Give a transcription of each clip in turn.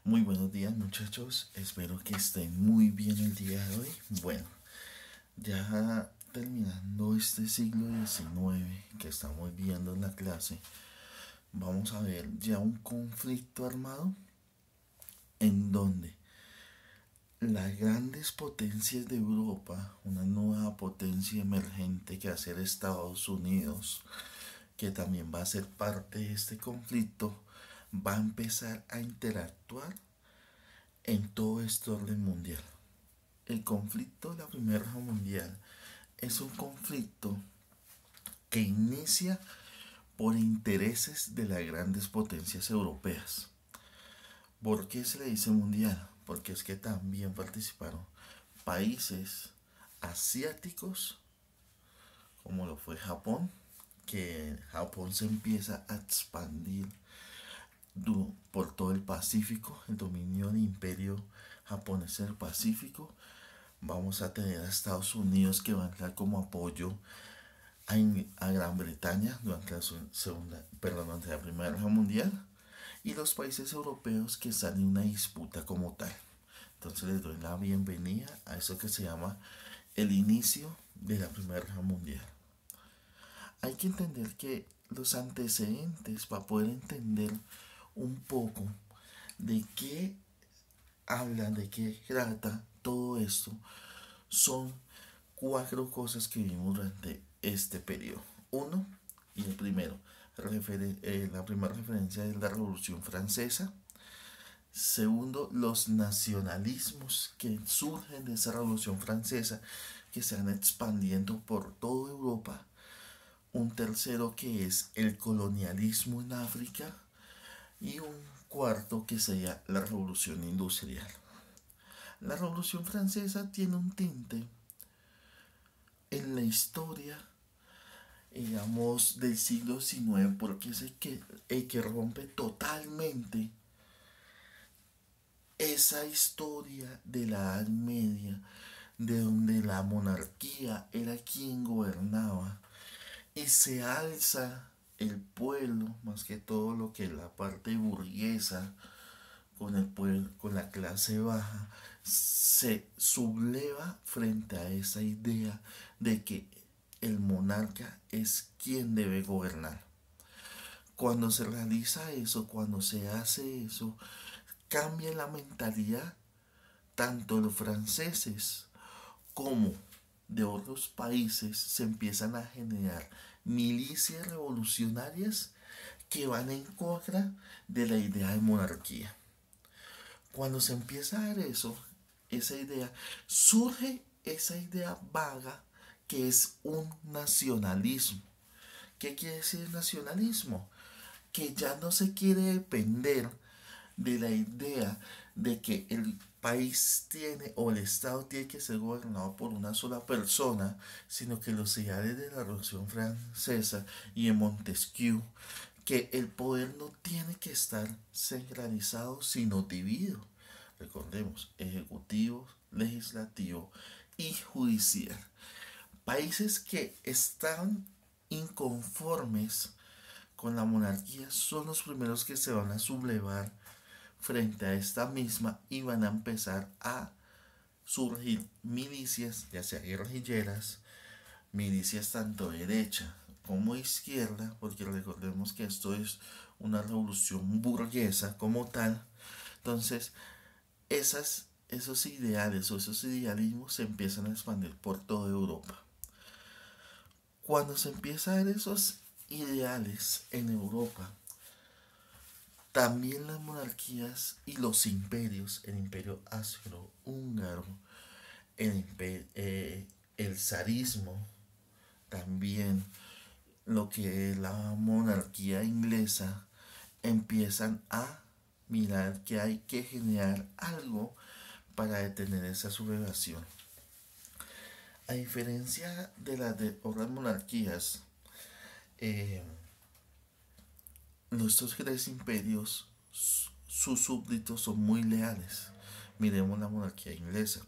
Muy buenos días muchachos, espero que estén muy bien el día de hoy. Bueno, ya terminando este siglo XIX que estamos viendo en la clase, vamos a ver ya un conflicto armado en donde las grandes potencias de Europa, una nueva potencia emergente que va a ser Estados Unidos, que también va a ser parte de este conflicto, va a empezar a interactuar en todo este orden mundial. El conflicto de la Primera Guerra Mundial es un conflicto que inicia por intereses de las grandes potencias europeas. ¿Por qué se le dice mundial? Porque es que también participaron países asiáticos, como lo fue Japón, que Japón se empieza a expandir por todo el Pacífico, el dominio del imperio japonés en el Pacífico. Vamos a tener a Estados Unidos que va a entrar como apoyo a Gran Bretaña durante durante la Primera Guerra Mundial, y los países europeos que están en una disputa como tal. Entonces les doy la bienvenida a eso que se llama el inicio de la Primera Guerra Mundial. Hay que entender que los antecedentes para poder entender un poco de qué habla, de qué trata todo esto, son cuatro cosas que vimos durante este periodo. Uno, y el primero, la primera referencia es la Revolución Francesa. Segundo, los nacionalismos que surgen de esa Revolución Francesa, que se van expandiendo por toda Europa. Un tercero que es el colonialismo en África. Y un cuarto que sería la Revolución Industrial. La Revolución Francesa tiene un tinte en la historia, digamos, del siglo XIX, porque es el que rompe totalmente esa historia de la Edad Media, de donde la monarquía era quien gobernaba y se alza el pueblo, más que todo lo que es la parte burguesa, con el pueblo, con la clase baja, se subleva frente a esa idea de que el monarca es quien debe gobernar. Cuando se realiza eso, cuando se hace eso, cambia la mentalidad tanto de los franceses como de otros países. Se empiezan a generar milicias revolucionarias que van en contra de la idea de monarquía. Cuando se empieza a ver eso, esa idea, surge esa idea vaga que es un nacionalismo. ¿Qué quiere decir nacionalismo? Que ya no se quiere depender de la idea de que el país tiene o el Estado tiene que ser gobernado por una sola persona, sino que los ideales de la Revolución Francesa y de Montesquieu, que el poder no tiene que estar centralizado sino dividido. Recordemos, ejecutivo, legislativo y judicial. Países que están inconformes con la monarquía son los primeros que se van a sublevar frente a esta misma y van a empezar a surgir milicias, ya sea guerrilleras, milicias tanto derecha como izquierda, porque recordemos que esto es una revolución burguesa como tal. Entonces, esos ideales o esos idealismos se empiezan a expandir por toda Europa. Cuando se empieza a ver esos ideales en Europa, también las monarquías y los imperios, el imperio austro-húngaro, el zarismo, también lo que es la monarquía inglesa, empiezan a mirar que hay que generar algo para detener esa sublevación. A diferencia de las de otras monarquías, eh, nuestros tres imperios, sus súbditos son muy leales. Miremos la monarquía inglesa.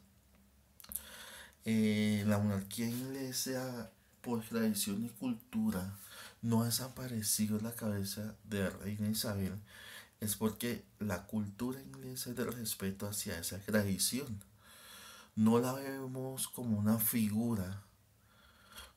La monarquía inglesa, por tradición y cultura, no ha desaparecido la cabeza de la reina Isabel. Es porque la cultura inglesa es el respeto hacia esa tradición. No la vemos como una figura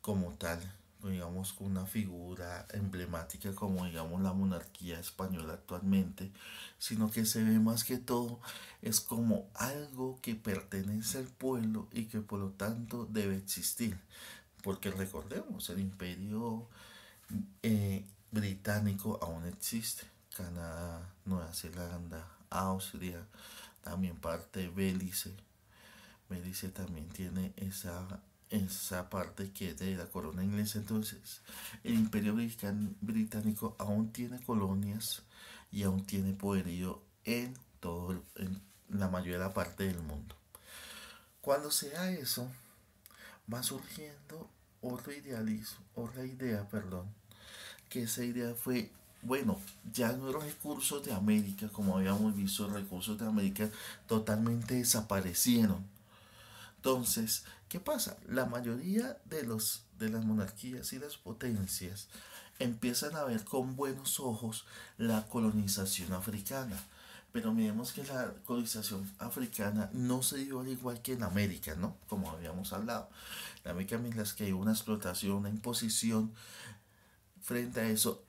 como tal, digamos como una figura emblemática como digamos la monarquía española actualmente, sino que se ve más que todo es como algo que pertenece al pueblo y que por lo tanto debe existir. Porque recordemos, el imperio británico aún existe. Canadá, Nueva Zelanda, Austria, también parte de Belice. Belice también tiene esa parte que es de la corona inglesa. Entonces, el imperio británico aún tiene colonias y aún tiene poderío en la mayoría de la parte del mundo. Cuando sea eso, va surgiendo otro idealismo, otra idea, perdón, que esa idea fue, bueno, ya no los recursos de América, como habíamos visto, los recursos de América totalmente desaparecieron. Entonces, ¿qué pasa? La mayoría de las monarquías y las potencias empiezan a ver con buenos ojos la colonización africana. Pero miremos que la colonización africana no se dio al igual que en América, ¿no? Como habíamos hablado. En América, mientras que hay una explotación, una imposición, frente a eso,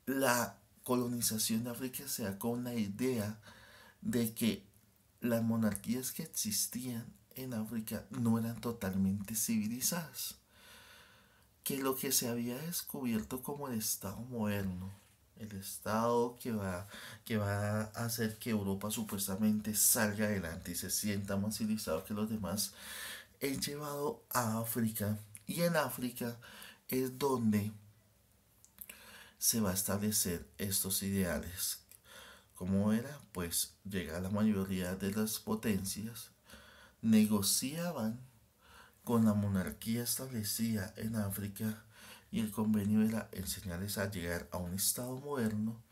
la colonización de África se da con la idea de que las monarquías que existían en África no eran totalmente civilizadas, que lo que se había descubierto como el Estado moderno, el Estado que va a hacer que Europa supuestamente salga adelante y se sienta más civilizado que los demás, es llevado a África, y en África es donde se va a establecer estos ideales. ¿Cómo era? Pues llega la mayoría de las potencias, negociaban con la monarquía establecida en África, y el convenio era enseñarles a llegar a un estado moderno,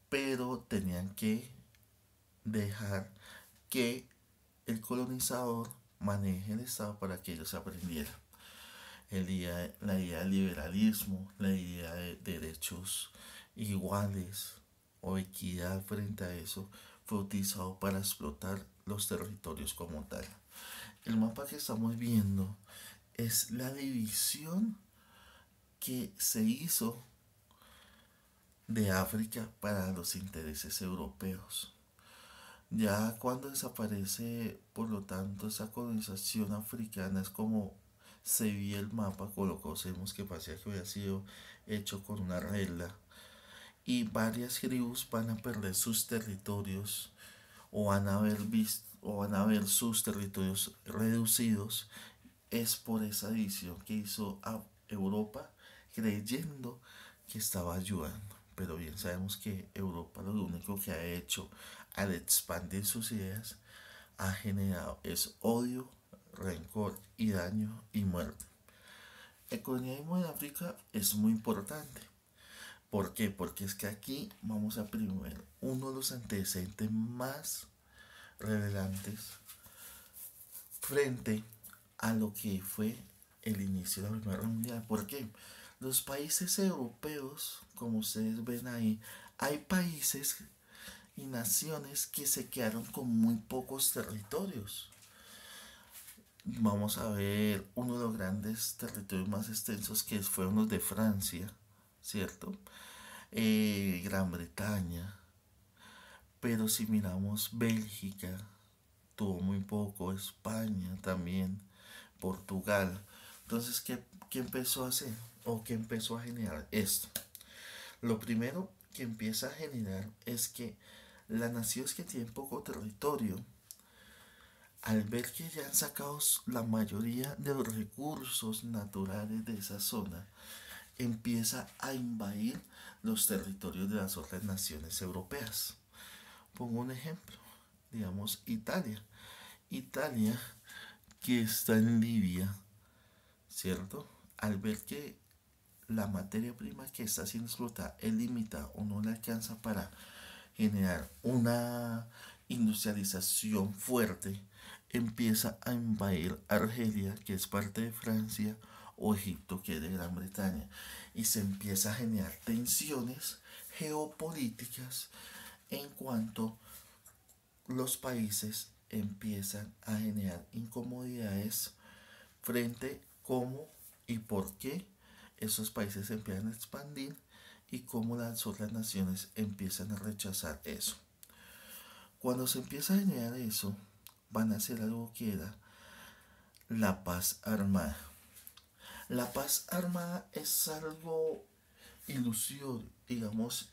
pero tenían que dejar que el colonizador maneje el estado para que ellos aprendieran. La idea del liberalismo, la idea de derechos iguales o equidad frente a eso fue utilizado para explotar los territorios como tal. El mapa que estamos viendo es la división que se hizo de África para los intereses europeos. Ya cuando desaparece, por lo tanto, esa colonización africana es como se vio el mapa, con lo que conocemos que parecía que había sido hecho con una regla. Y varias tribus van a perder sus territorios o van a ver sus territorios reducidos. Es por esa división que hizo a Europa, creyendo que estaba ayudando. Pero bien sabemos que Europa lo único que ha hecho al expandir sus ideas ha generado es odio, rencor y daño y muerte. El colonialismo en África es muy importante. ¿Por qué? Porque es que aquí vamos a primero uno de los antecedentes más relevantes frente a lo que fue el inicio de la Primera Guerra Mundial. ¿Por qué? Los países europeos, como ustedes ven ahí, hay países y naciones que se quedaron con muy pocos territorios. Vamos a ver uno de los grandes territorios más extensos que fueron los de Francia, ¿cierto? Gran Bretaña, pero si miramos Bélgica, tuvo muy poco, España también, Portugal. Entonces, ¿qué empezó a hacer? ¿O qué empezó a generar esto? Lo primero que empieza a generar es que las naciones que tienen poco territorio, al ver que ya han sacado la mayoría de los recursos naturales de esa zona, empieza a invadir los territorios de las otras naciones europeas. Pongo un ejemplo, digamos Italia. Italia, que está en Libia, ¿cierto? Al ver que la materia prima que está siendo explotada es limitada o no le alcanza para generar una industrialización fuerte, empieza a invadir Argelia, que es parte de Francia, o Egipto, que es de Gran Bretaña, y se empieza a generar tensiones geopolíticas en cuanto los países empiezan a generar incomodidades frente cómo y por qué esos países se empiezan a expandir y cómo las otras naciones empiezan a rechazar eso. Cuando se empieza a generar eso, van a hacer algo que era la paz armada. La paz armada es algo ilusorio, digamos,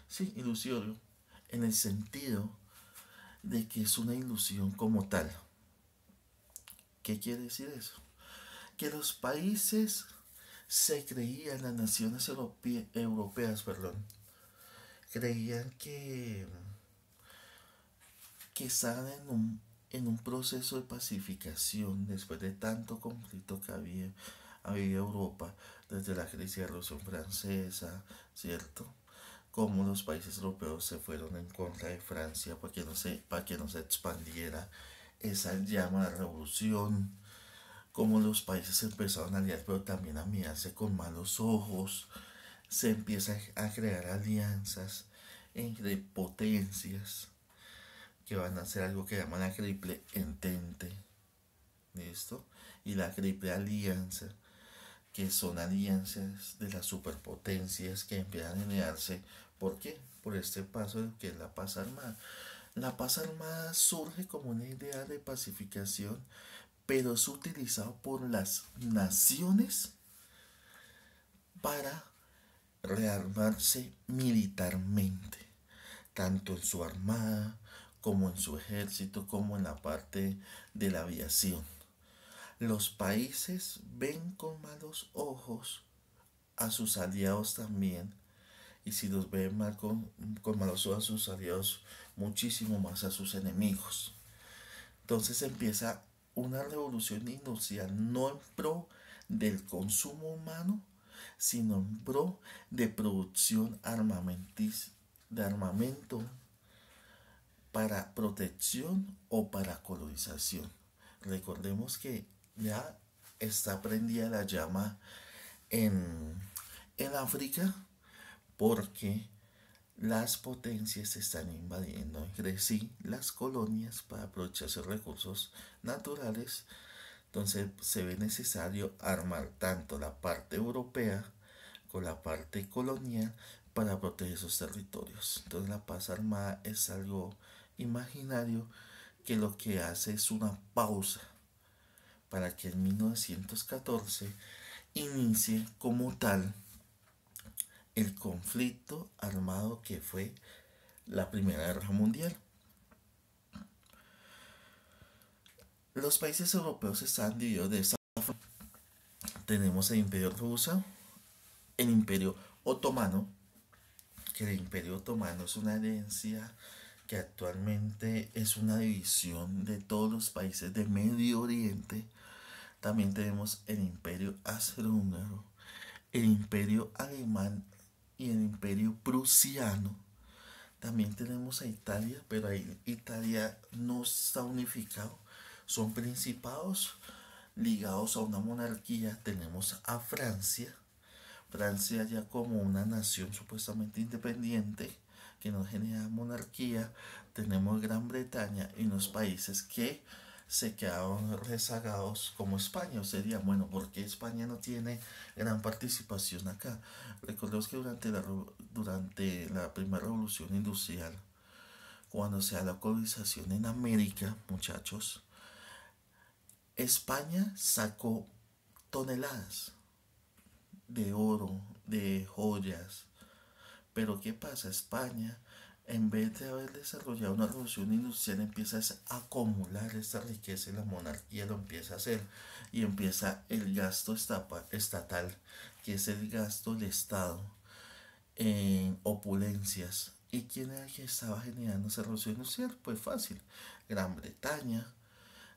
sí, ilusorio, en el sentido de que es una ilusión como tal. ¿Qué quiere decir eso? Que los países se creían, las naciones europeas, perdón, creían que estaban en un proceso de pacificación después de tanto conflicto que había Europa, desde la crisis de la Revolución Francesa, ¿cierto? Como los países europeos se fueron en contra de Francia para que no se expandiera esa llama de revolución, como los países empezaron a aliar, pero también a mirarse con malos ojos, se empieza a crear alianzas entre potencias que van a hacer algo que llaman la triple entente, ¿listo? Y la triple alianza, que son alianzas de las superpotencias que empiezan a generarse. ¿Por qué? Por este paso de que es la paz armada. La paz armada surge como una idea de pacificación, pero es utilizado por las naciones para rearmarse militarmente, tanto en su armada como en su ejército, como en la parte de la aviación. Los países ven con malos ojos a sus aliados también, y si los ven mal con malos ojos a sus aliados, muchísimo más a sus enemigos. Entonces empieza una revolución industrial no en pro del consumo humano, sino en pro de producción de armamento para protección o para colonización. Recordemos que ya está prendida la llama en África porque las potencias están invadiendo entre sí las colonias para aprovechar sus recursos naturales. Entonces se ve necesario armar tanto la parte europea con la parte colonial para proteger sus territorios. Entonces la paz armada es algo imaginario que lo que hace es una pausa para que en 1914 inicie como tal el conflicto armado que fue la Primera Guerra Mundial. Los países europeos están divididos de esta forma. Tenemos el Imperio Ruso, el Imperio Otomano, que el Imperio Otomano es una herencia que actualmente es una división de todos los países de Medio Oriente. También tenemos el Imperio Austrohúngaro, el Imperio Alemán y el Imperio Prusiano. También tenemos a Italia, pero ahí Italia no está unificado. Son principados ligados a una monarquía. Tenemos a Francia. Francia ya como una nación supuestamente independiente que no genera monarquía. Tenemos Gran Bretaña y unos países que se quedaron rezagados como España. O sería, bueno, ¿por qué España no tiene gran participación acá? Recordemos que durante la primera revolución industrial, cuando se da la colonización en América, muchachos, España sacó toneladas de oro, de joyas. Pero ¿qué pasa? España, en vez de haber desarrollado una revolución industrial, empieza a acumular esta riqueza y la monarquía lo empieza a hacer. Y empieza el gasto estatal, que es el gasto del Estado en opulencias. ¿Y quién era el que estaba generando esa revolución industrial? Pues fácil, Gran Bretaña.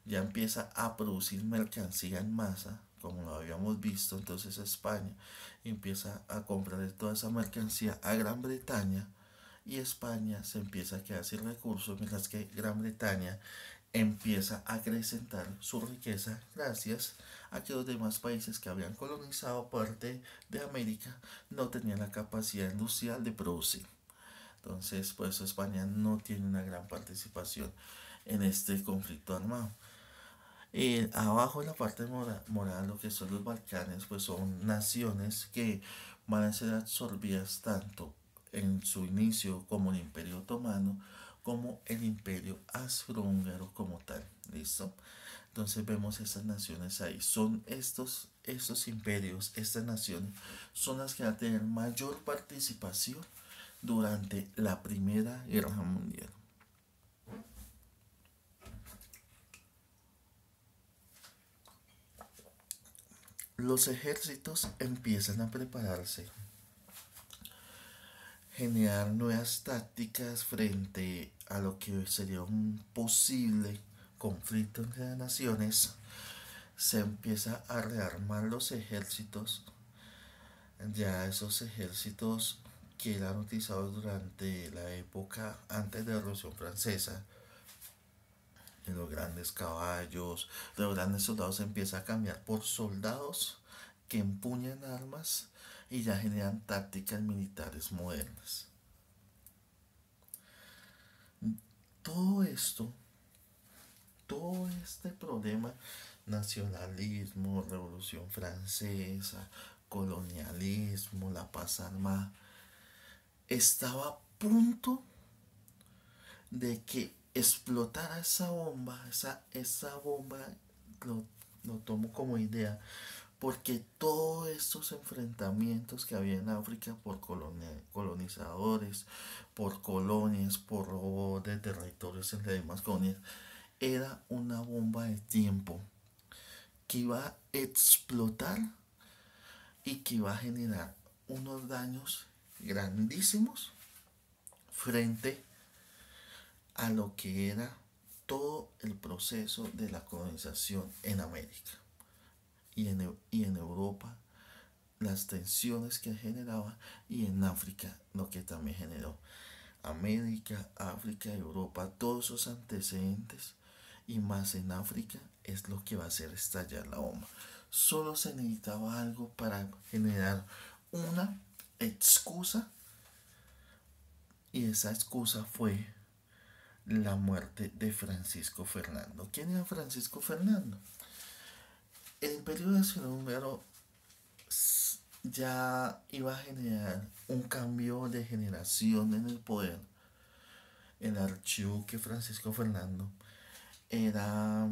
Ya empieza a producir mercancía en masa, como lo habíamos visto. Entonces España empieza a comprar toda esa mercancía a Gran Bretaña y España se empieza a quedar sin recursos, mientras que Gran Bretaña empieza a acrecentar su riqueza gracias a que los demás países que habían colonizado parte de América no tenían la capacidad industrial de producir. Entonces, por eso España no tiene una gran participación en este conflicto armado. Abajo en la parte moral, lo que son los Balcanes, pues son naciones que van a ser absorbidas tanto en su inicio como el Imperio Otomano, como el Imperio Austrohúngaro como tal. ¿Listo? Entonces vemos estas naciones ahí. Son estos imperios, estas naciones, son las que van a tener mayor participación durante la Primera Guerra Mundial. Los ejércitos empiezan a prepararse, generar nuevas tácticas frente a lo que sería un posible conflicto entre las naciones. Se empieza a rearmar los ejércitos, ya esos ejércitos que eran utilizados durante la época antes de la Revolución Francesa, de los grandes caballos, de los grandes soldados, se empieza a cambiar por soldados que empuñan armas y ya generan tácticas militares modernas. Todo esto, todo este problema, nacionalismo, revolución francesa, colonialismo, la paz armada, estaba a punto de que explotara esa bomba, esa bomba lo, lo tomo como idea, porque todos estos enfrentamientos que había en África por colonizadores, por colonias, por robo de territorios entre demás colonias, era una bomba de tiempo que iba a explotar y que iba a generar unos daños grandísimos frente a lo que era todo el proceso de la colonización en América y en Europa, las tensiones que generaba, y en África lo que también generó. América, África, Europa, todos esos antecedentes y más en África es lo que va a hacer estallar la bomba. Solo se necesitaba algo para generar una excusa, y esa excusa fue la muerte de Francisco Fernando. ¿Quién era Francisco Fernando? El Imperio Austrohúngaro ya iba a generar un cambio de generación en el poder. El archiduque Francisco Fernando era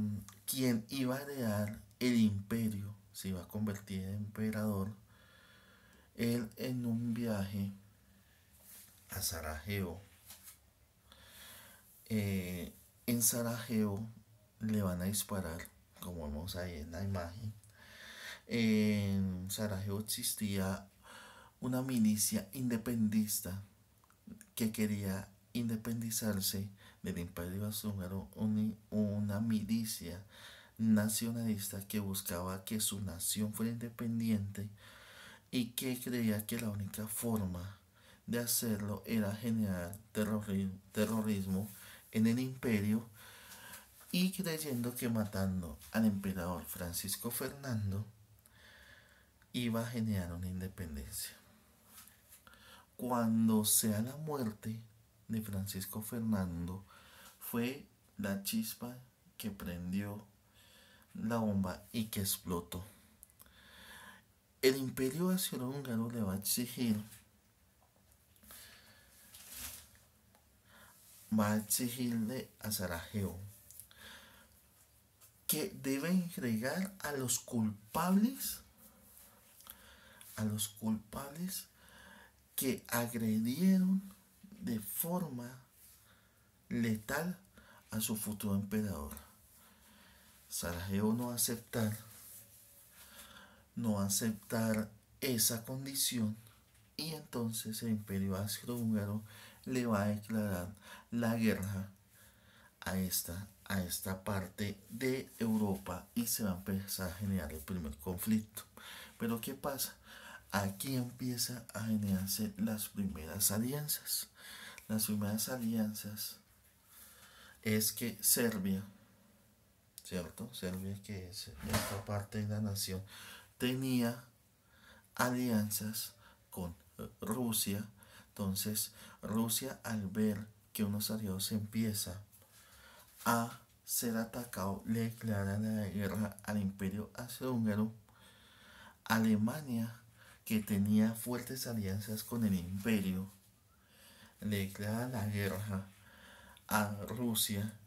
quien iba a heredar el imperio, se iba a convertir en emperador. Él, en un viaje a Sarajevo, en Sarajevo le van a disparar, como vemos ahí en la imagen. En Sarajevo existía una milicia independista que quería independizarse del Imperio Austrohúngaro, una milicia nacionalista que buscaba que su nación fuera independiente y que creía que la única forma de hacerlo era generar terrorismo en el imperio, y creyendo que matando al emperador Francisco Fernando iba a generar una independencia. Cuando sea la muerte de Francisco Fernando, fue la chispa que prendió la bomba y que explotó. El imperio austrohúngaro le va a exigirle a Sarajevo que debe entregar a los culpables que agredieron de forma letal a su futuro emperador. Sarajevo no va a aceptar esa condición, y entonces el imperio austrohúngaro le va a declarar la guerra a esta parte de Europa, y se va a empezar a generar el primer conflicto. Pero ¿qué pasa? Aquí empieza a generarse las primeras alianzas. Las primeras alianzas es que Serbia, ¿cierto? Serbia, que es esta parte de la nación, tenía alianzas con Rusia. Entonces Rusia, al ver que unos aliados empieza a ser atacado, le declara la guerra al Imperio Austrohúngaro. Alemania, que tenía fuertes alianzas con el Imperio, le declara la guerra a Rusia.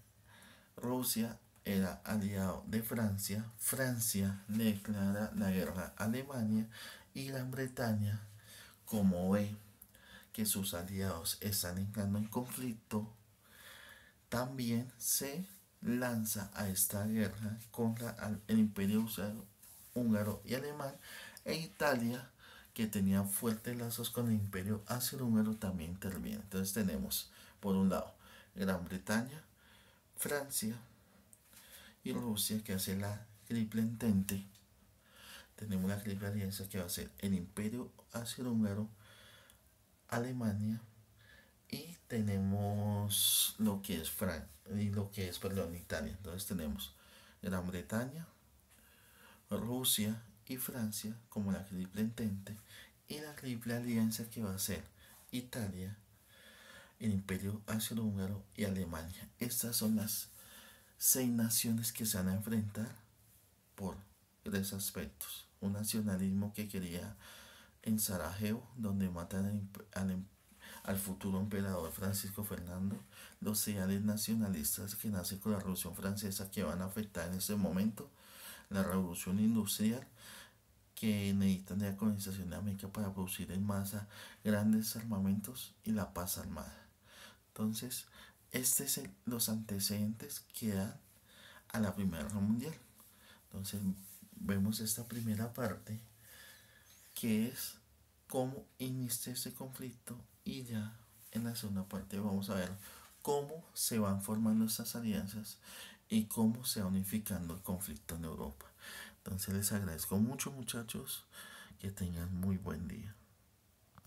Rusia era aliado de Francia. Francia le declara la guerra a Alemania. Y Gran Bretaña, como ve que sus aliados están entrando en conflicto, también se lanza a esta guerra contra el Imperio húngaro y alemán. E Italia, que tenía fuertes lazos con el Imperio Austrohúngaro, también interviene. Entonces tenemos, por un lado, Gran Bretaña, Francia y Rusia, que hace la triple entente. Tenemos la triple alianza, que va a ser el Imperio Austrohúngaro, Alemania, y tenemos lo que es Italia. Entonces tenemos Gran Bretaña, Rusia y Francia como la triple entente, y la triple alianza, que va a ser Italia, el Imperio Austrohúngaro y Alemania. Estas son las 6 naciones que se van a enfrentar por 3 aspectos. Un nacionalismo que quería en Sarajevo, donde matan al futuro emperador Francisco Fernando. Los ideales nacionalistas que nacen con la Revolución Francesa, que van a afectar en este momento la Revolución Industrial, que necesitan de la colonización de América para producir en masa grandes armamentos, y la paz armada. Entonces, los antecedentes que dan a la Primera Guerra Mundial. Entonces, vemos esta primera parte, que es cómo inicia este conflicto, y ya en la segunda parte vamos a ver cómo se van formando estas alianzas y cómo se va unificando el conflicto en Europa. Entonces les agradezco mucho, muchachos, que tengan muy buen día.